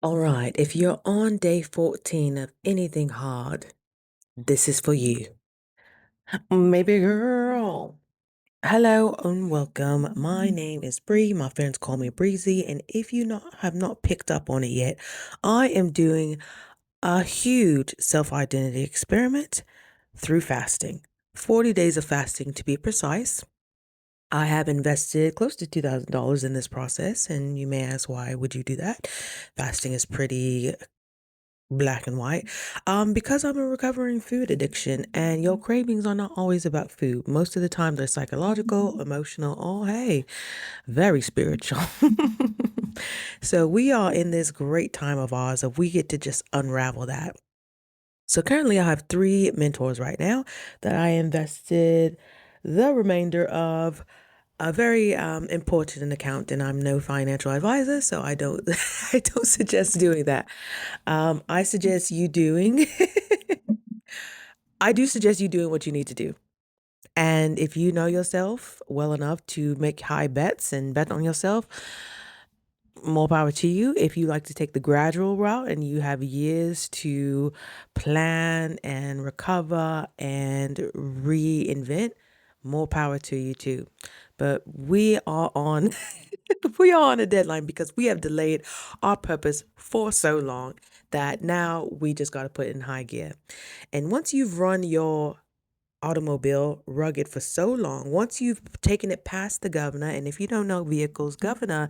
All right, if you're on day 14 of anything hard, this is for you. Maybe girl. Hello and welcome. My name is Bree. My friends call me Breezy. And if you have not picked up on it yet, I am doing a huge self-identity experiment through fasting. 40 days of fasting to be precise. I have invested close to $2,000 in this process, and you may ask, why would you do that? Fasting is pretty black and white. Because I'm a recovering food addiction, and your cravings are not always about food. Most of the time they're psychological, emotional, oh hey, very spiritual. So we are in this great time of ours of we get to just unravel that. So currently I have 3 mentors right now that I invested the remainder of a very important account, and I'm no financial advisor, so I don't I don't suggest doing that. I suggest you doing I do suggest you doing what you need to do. And if you know yourself well enough to make high bets and bet on yourself, more power to you. If you like to take the gradual route and you have years to plan and recover and reinvent, more power to you too. But we are on we are on a deadline because we have delayed our purpose for so long that now we just got to put it in high gear. And once you've run your automobile rugged for so long, once you've taken it past the governor, and if you don't know vehicles, governor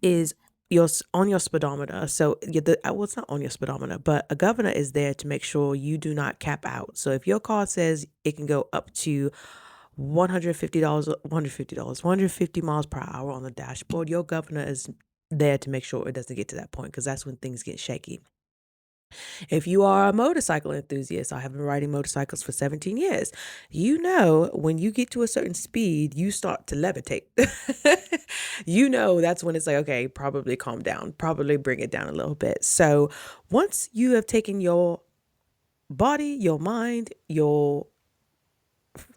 is on your speedometer. So well, it's not on your speedometer, but a governor is there to make sure you do not cap out. So if your car says it can go up to $150, 150 miles per hour on the dashboard, your governor is there to make sure it doesn't get to that point, because that's when things get shaky. If you are a motorcycle enthusiast, I have been riding motorcycles for 17 years. You know, when you get to a certain speed, you start to levitate. You know, that's when it's like, okay, probably calm down, probably bring it down a little bit. So once you have taken your body, your mind, your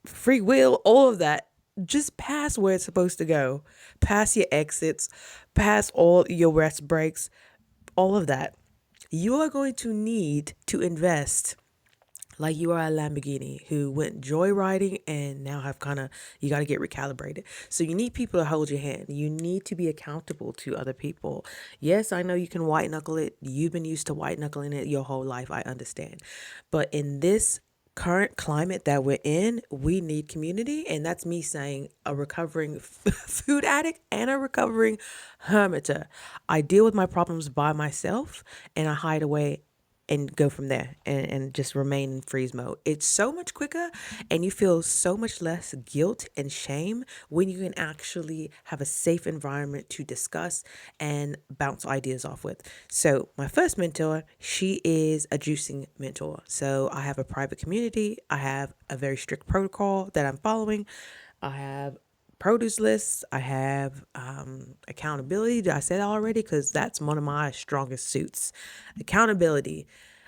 free will, all of that, just past where it's supposed to go, past your exits, past all your rest breaks, all of that, you are going to need to invest like you are a Lamborghini who went joyriding and now have you got to get recalibrated. So you need people to hold your hand. You need to be accountable to other people. Yes, I know you can white knuckle it. You've been used to white knuckling it your whole life. I understand. But in this current climate that we're in, we need community. And that's me saying a recovering food addict and a recovering hermiter. I deal with my problems by myself and I hide away and go from there and just remain in freeze mode. It's so much quicker and you feel so much less guilt and shame when you can actually have a safe environment to discuss and bounce ideas off with. So my first mentor, she is a juicing mentor. So I have a private community. I have a very strict protocol that I'm following. I have produce lists. I have accountability. Did I say that already? Because that's one of my strongest suits. Accountability.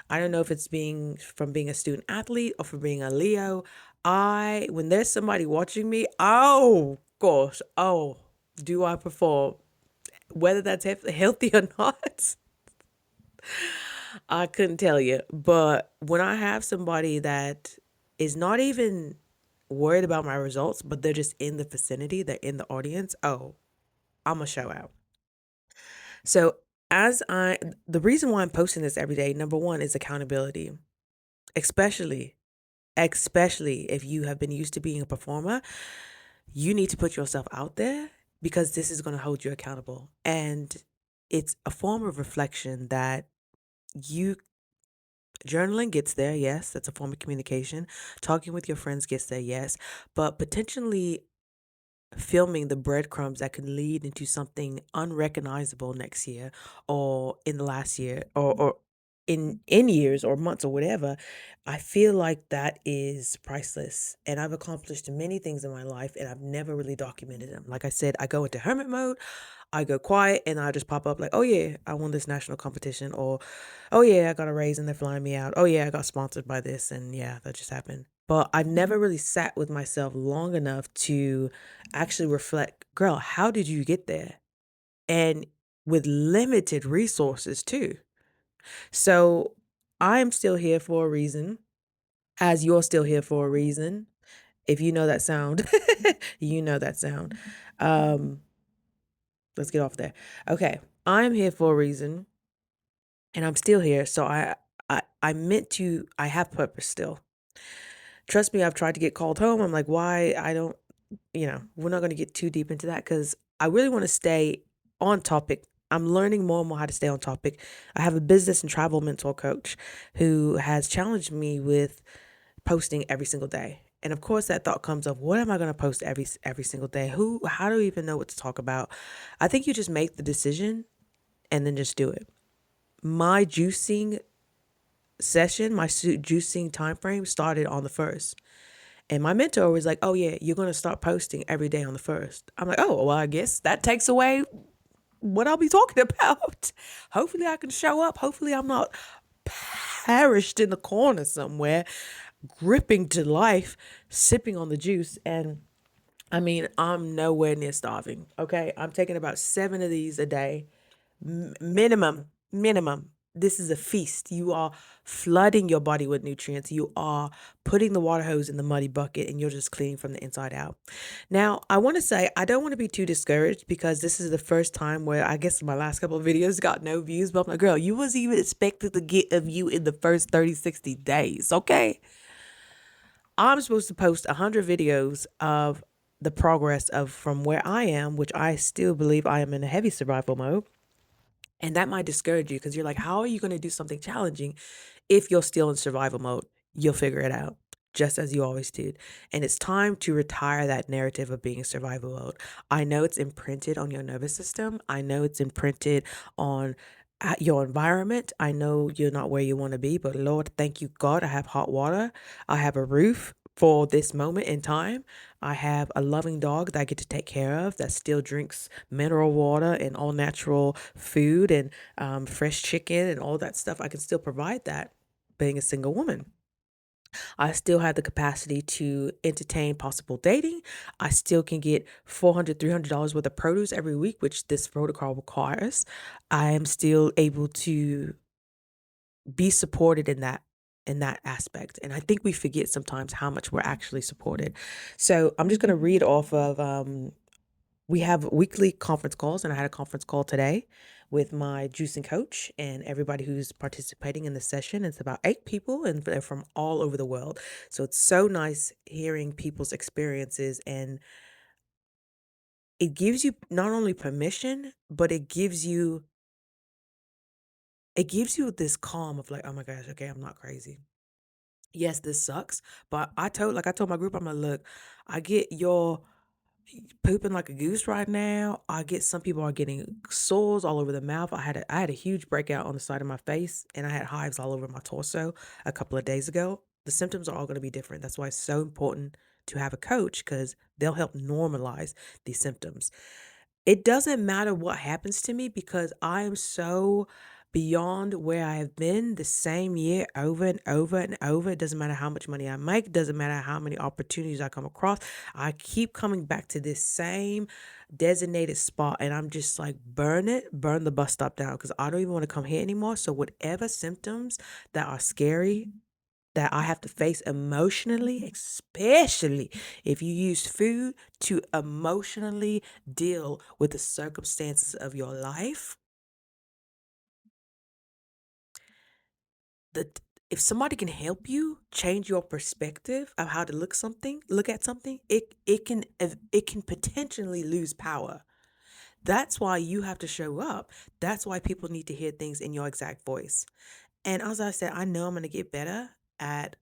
I don't know if it's being a student athlete or from being a Leo. When there's somebody watching me, oh gosh, oh, do I perform? Whether that's healthy or not, I couldn't tell you. But when I have somebody that is not even worried about my results, but they're just in the vicinity, they're in the audience, oh, I'm a show out. So, as I, the reason why I'm posting this every day, number one, is accountability, especially, especially if you have been used to being a performer, you need to put yourself out there because this is going to hold you accountable. And it's a form of reflection that you journaling gets there, yes, that's a form of communication. Talking with your friends gets there, yes, but potentially filming the breadcrumbs that could lead into something unrecognizable next year or in the last year or in years or months or whatever, I feel like that is priceless. And I've accomplished many things in my life and I've never really documented them. Like I said, I go into hermit mode, I go quiet, and I just pop up like, oh yeah, I won this national competition, or oh yeah, I got a raise and they're flying me out. Oh yeah, I got sponsored by this, and yeah, that just happened. But I've never really sat with myself long enough to actually reflect, girl, how did you get there? And with limited resources too. So I'm still here for a reason, as you're still here for a reason. If you know that sound, you know that sound. Um, let's get off there. Okay, I'm here for a reason, and I'm still here. So I meant to. I have purpose still. Trust me, I've tried to get called home. I'm like, why? I don't. We're not going to get too deep into that because I really want to stay on topic. I'm learning more and more how to stay on topic. I have a business and travel mentor coach who has challenged me with posting every single day. And of course that thought comes of, what am I going to post every single day? How do we even know what to talk about? I think you just make the decision and then just do it. My juicing session, my juicing time frame started on the 1st. And my mentor was like, "Oh yeah, you're going to start posting every day on the 1st." I'm like, "Oh, well, I guess that takes away what I'll be talking about." Hopefully I can show up. Hopefully I'm not perished in the corner somewhere, gripping to life, sipping on the juice. And I mean, I'm nowhere near starving. Okay. I'm taking about 7 of these a day. Minimum. This is a feast. You are flooding your body with nutrients. You are putting the water hose in the muddy bucket and you're just cleaning from the inside out. Now, I want to say, I don't want to be too discouraged because this is the first time where I guess my last couple of videos got no views, but I'm like, girl, you was even expected to get a view in the first 30, 60 days. Okay. I'm supposed to post 100 videos of the progress of from where I am, which I still believe I am in a heavy survival mode. And that might discourage you because you're like, how are you going to do something challenging if you're still in survival mode? You'll figure it out, just as you always did. And it's time to retire that narrative of being in survival mode. I know it's imprinted on your nervous system. I know it's imprinted on your environment. I know you're not where you want to be, but Lord, thank you, God. I have hot water. I have a roof for this moment in time. I have a loving dog that I get to take care of that still drinks mineral water and all natural food and fresh chicken and all that stuff. I can still provide that being a single woman. I still have the capacity to entertain possible dating. I still can get $400, $300 worth of produce every week, which this protocol requires. I am still able to be supported in that aspect. And I think we forget sometimes how much we're actually supported. So I'm just going to read off of we have weekly conference calls, and I had a conference call today with my juicing coach and everybody who's participating in the session. It's about 8 people, and they're from all over the world. So it's so nice hearing people's experiences, and it gives you not only permission, but it gives you this calm of like, oh my gosh, okay, I'm not crazy. Yes, this sucks, but I told my group, I'm like, look, I get your pooping like a goose right now. I get some people are getting sores all over the mouth. I had a huge breakout on the side of my face, and I had hives all over my torso a couple of days ago. The symptoms are all going to be different. That's why it's so important to have a coach because they'll help normalize these symptoms. It doesn't matter what happens to me because I am so beyond where I have been the same year over and over and over. It doesn't matter how much money I make, it doesn't matter how many opportunities I come across. I keep coming back to this same designated spot and I'm just like, burn the bus stop down because I don't even want to come here anymore. So whatever symptoms that are scary that I have to face emotionally, especially if you use food to emotionally deal with the circumstances of your life, that if somebody can help you change your perspective of how to look at something, it can potentially lose power. That's why you have to show up. That's why people need to hear things in your exact voice. And as I said, I know I'm going to get better at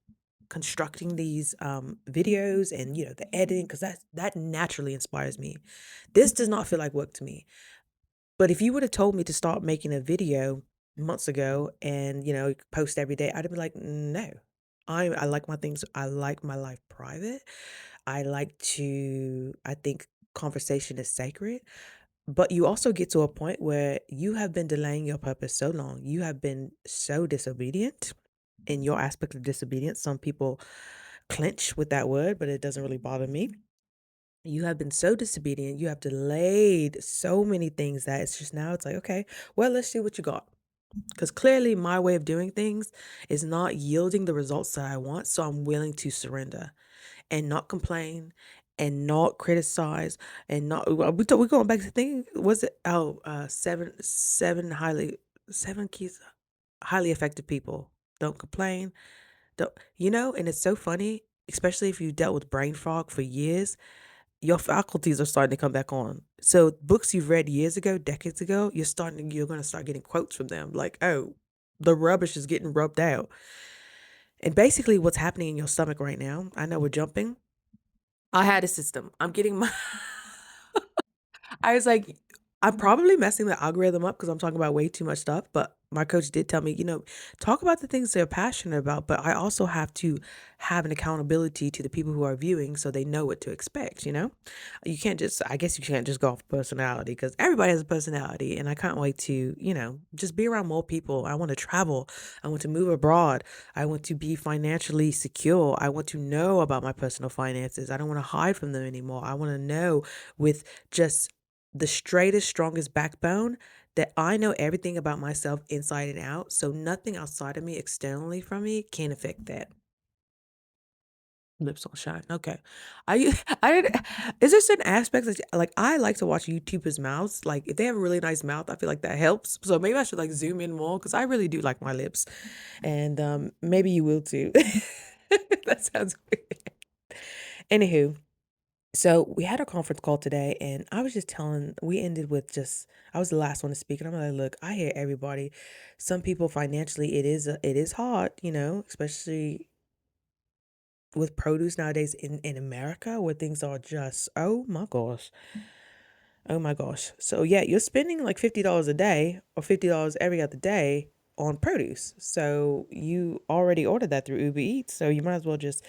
constructing these videos and the editing because that naturally inspires me. This does not feel like work to me. But if you would have told me to start making a video months ago and post every day, I'd have been like, no. I like my things. I like my life private. I think conversation is sacred. But you also get to a point where you have been delaying your purpose so long. You have been so disobedient in your aspect of disobedience. Some people clinch with that word, but it doesn't really bother me. You have been so disobedient. You have delayed so many things that it's just now it's like, okay, well, let's see what you got. Because clearly my way of doing things is not yielding the results that I want. So I'm willing to surrender and not complain and not criticize and not, we're going back to thing. Was it, seven keys, highly effective people. Don't complain. Don't, and it's so funny, especially if you dealt with brain fog for years, your faculties are starting to come back on. So books you've read years ago, decades ago, you're going to start getting quotes from them like, oh, the rubbish is getting rubbed out. And basically what's happening in your stomach right now, I know we're jumping. I had a system. I'm getting my I was like, I'm probably messing the algorithm up because I'm talking about way too much stuff. But my coach did tell me, talk about the things they're passionate about. But I also have to have an accountability to the people who are viewing so they know what to expect, You can't just, I guess you can't just go off personality because everybody has a personality. And I can't wait to, just be around more people. I want to travel. I want to move abroad. I want to be financially secure. I want to know about my personal finances. I don't want to hide from them anymore. I want to know with just the straightest, strongest backbone that I know everything about myself inside and out. So nothing outside of me, externally from me, can affect that. Lips on shine. Okay. I is there certain aspects that like I like to watch YouTubers' mouths. Like if they have a really nice mouth, I feel like that helps. So maybe I should like zoom in more because I really do like my lips. And maybe you will too. That sounds weird. Anywho, so we had a conference call today, and I was just we ended with just, I was the last one to speak, and I'm like, look, I hear everybody. Some people financially, it is hard, especially with produce nowadays in America where things are just, oh my gosh. Oh my gosh. So yeah, you're spending like $50 a day or $50 every other day on produce. So you already ordered that through Uber Eats, so you might as well just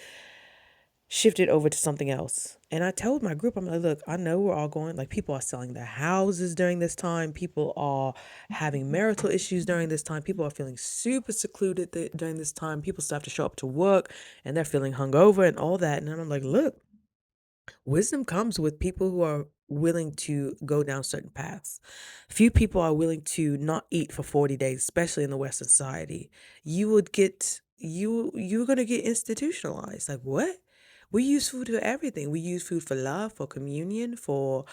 shifted over to something else. And I told my group, I'm like, look, I know we're all going, like, people are selling their houses during this time. People are having marital issues during this time. People are feeling super secluded during this time. People still have to show up to work and they're feeling hungover and all that. And I'm like, look, wisdom comes with people who are willing to go down certain paths. Few people are willing to not eat for 40 days, especially in the Western society. You're gonna get institutionalized. Like what? We use food for everything. We use food for love, for communion, for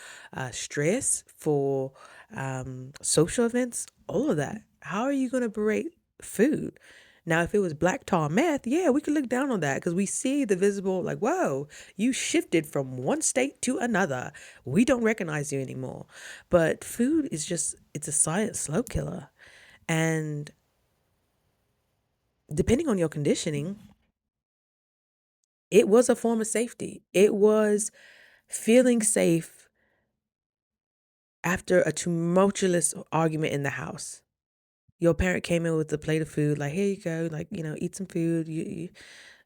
stress, for social events, all of that. How are you gonna berate food? Now, if it was black tar meth, yeah, we could look down on that because we see the visible, like, whoa, you shifted from one state to another. We don't recognize you anymore. But food is just, it's a silent slow killer. And depending on your conditioning, it was a form of safety. It was feeling safe after a tumultuous argument in the house. Your parent came in with a plate of food, like, here you go, like, eat some food.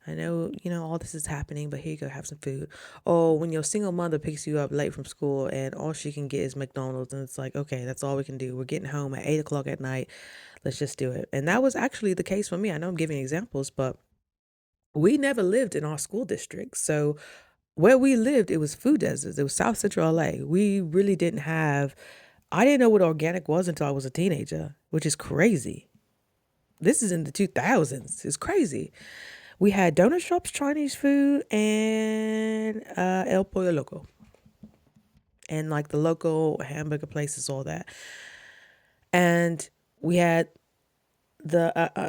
I know, all this is happening, but here you go, have some food. Or when your single mother picks you up late from school and all she can get is McDonald's, and it's like, okay, that's all we can do. We're getting home at 8 o'clock at night. Let's just do it. And that was actually the case for me. I know I'm giving examples, but we never lived in our school district. So where we lived, it was food deserts. It was South Central LA. We really didn't have, I didn't know what organic was until I was a teenager, which is crazy. This is in the 2000s. It's crazy. We had donut shops, Chinese food, and El Pollo Loco. And like the local hamburger places, all that. And we had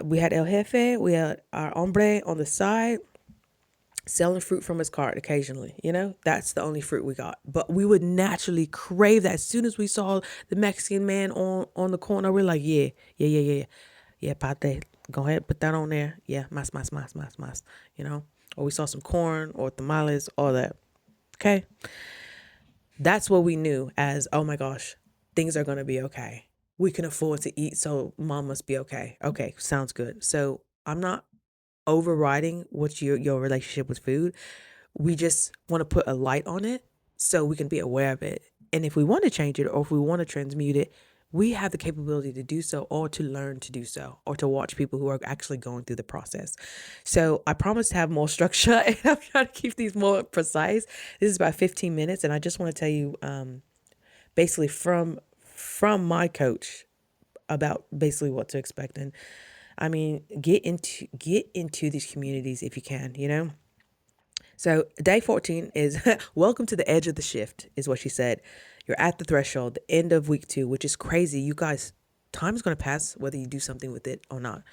we had El Jefe, we had our hombre on the side selling fruit from his cart occasionally. That's the only fruit we got. But we would naturally crave that. As soon as we saw the Mexican man on the corner, we're like, yeah, yeah, yeah, yeah, yeah. Yeah, pate. Go ahead, put that on there. Yeah, mas. Or we saw some corn or tamales, all that. Okay. That's what we knew as, oh my gosh, things are going to be okay. We can afford to eat, so mom must be okay. Okay, sounds good. So I'm not overriding what's your relationship with food. We just want to put a light on it so we can be aware of it. And if we want to change it or if we want to transmute it, we have the capability to do so, or to learn to do so, or to watch people who are actually going through the process. So I promise to have more structure and I'm trying to keep these more precise. This is about 15 minutes. And I just want to tell you, basically from my coach about basically what to expect. And I mean, get into these communities if you can, you know? So day 14 is welcome to the edge of the shift, is what she said. You're at the threshold, the end of week 2, which is crazy. You guys, time is going to pass whether you do something with it or not.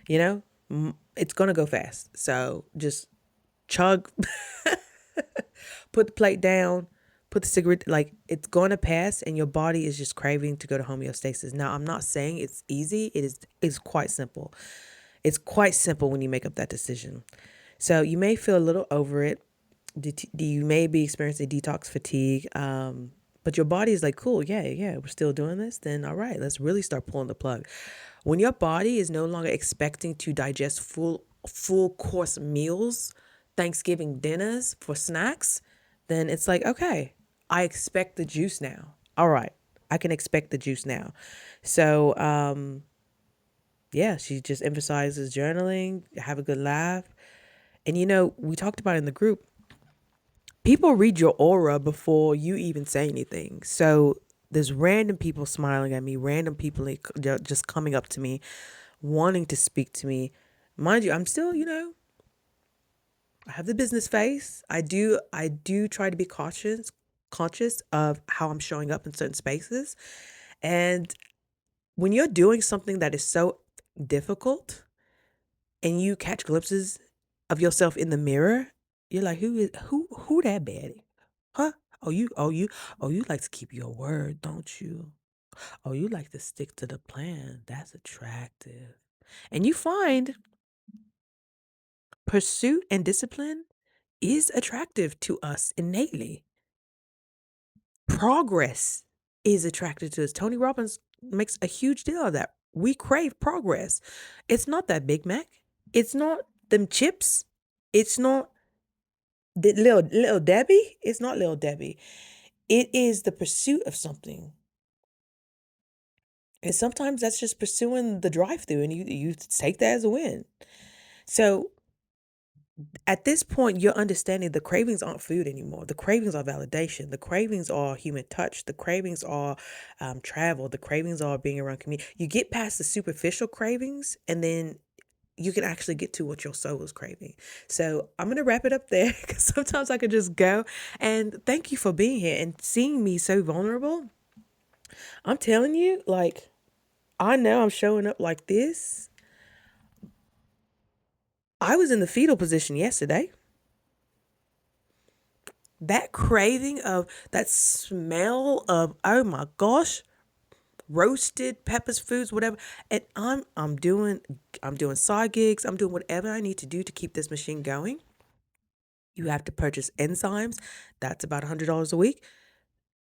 You know, it's going to go fast. So just chug, put the plate down, put the cigarette, like it's going to pass and your body is just craving to go to homeostasis. Now, I'm not saying it's easy. It's quite simple. It's quite simple when you make up that decision. So you may feel a little over it. You may be experiencing detox fatigue, but your body is like, cool, yeah, we're still doing this. Then all right, let's really start pulling the plug. When your body is no longer expecting to digest full course meals, Thanksgiving dinners for snacks, then it's like, okay, I expect the juice now. All right, I can expect the juice now. So yeah, she just emphasizes journaling, have a good laugh. And you know, we talked about it in the group, people read your aura before you even say anything. So there's random people smiling at me, random people just coming up to me, wanting to speak to me. Mind you, I'm still, you know, I have the business face. I do try to be conscious of how I'm showing up in certain spaces. And when you're doing something that is so difficult and you catch glimpses of yourself in the mirror, you're like, who that baddie? Huh? Oh, you like to keep your word, don't you? Oh, you like to stick to the plan. That's attractive. And you find pursuit and discipline is attractive to us innately. Progress is attractive to us. Tony Robbins makes a huge deal of that. We crave progress. It's not that Big Mac. It's not them chips. It's not the little Debbie. It's not little Debbie. It is the pursuit of something. And sometimes that's just pursuing the drive-through and you take that as a win. So at this point, you're understanding the cravings aren't food anymore. The cravings are validation. The cravings are human touch. The cravings are travel. The cravings are being around community. You get past the superficial cravings and then you can actually get to what your soul is craving. So I'm going to wrap it up there because sometimes I could just go. And thank you for being here and seeing me so vulnerable. I'm telling you, like, I know I'm showing up like this. I was in the fetal position yesterday. That craving of that smell of, oh my gosh, roasted peppers, foods, whatever. And I'm doing side gigs. I'm doing whatever I need to do to keep this machine going. You have to purchase enzymes. That's about $100 a week.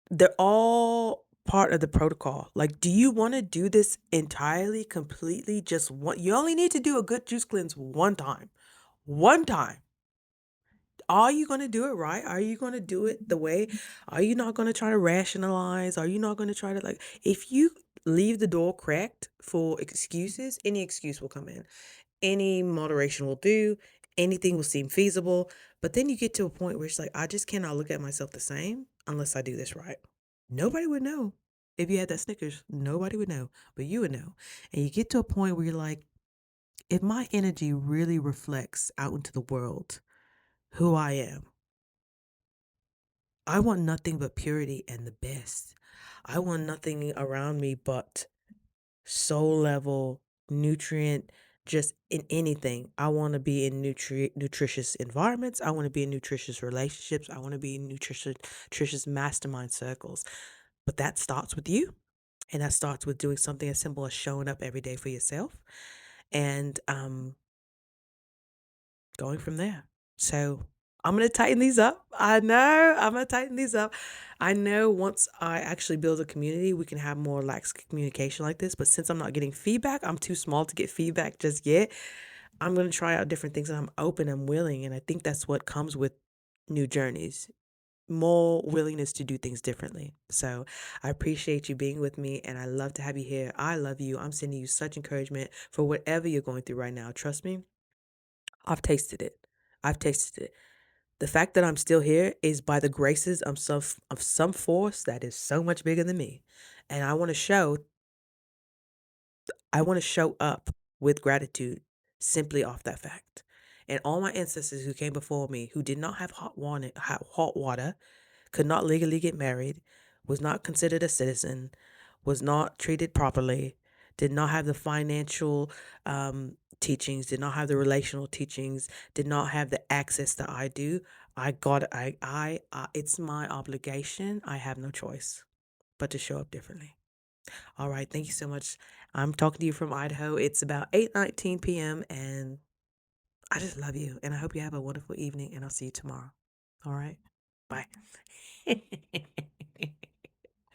They're all part of the protocol. Like, do you want to do this entirely, completely, just one? You only need to do a good juice cleanse one time. One time. Are you going to do it right? Are you going to do it the way? Are you not going to try to rationalize? Are you not going to try to, like, if you leave the door cracked for excuses, any excuse will come in. Any moderation will do. Anything will seem feasible. But then you get to a point where it's like, I just cannot look at myself the same unless I do this right. Nobody would know if you had that Snickers. Nobody would know, but you would know. And you get to a point where you're like, if my energy really reflects out into the world who I am, I want nothing but purity and the best. I want nothing around me but soul level, nutrient, just in anything. I want to be in nutritious environments. I want to be in nutritious relationships. I want to be in nutritious mastermind circles. But that starts with you. And that starts with doing something as simple as showing up every day for yourself and going from there. So I'm going to tighten these up. I know I'm going to tighten these up. I know once I actually build a community, we can have more lax communication like this. But since I'm not getting feedback, I'm too small to get feedback just yet. I'm going to try out different things and I'm open, I'm willing. And I think that's what comes with new journeys. more willingness to do things differently. So I appreciate you being with me, and I love to have you here. I love you. I'm sending you such encouragement for whatever you're going through right now. Trust me, I've tasted it. I've tasted it. The fact that I'm still here is by the graces of some force that is so much bigger than me. And I want to show up with gratitude simply off that fact. And all my ancestors who came before me who did not have hot water, could not legally get married, was not considered a citizen, was not treated properly, did not have the financial teachings, did not have the relational teachings, did not have the access that I do. It's my obligation. I have no choice but to show up differently. All right. Thank you so much. I'm talking to you from Idaho. It's about 8:19 p.m. and I just love you. And I hope you have a wonderful evening and I'll see you tomorrow. All right. Bye.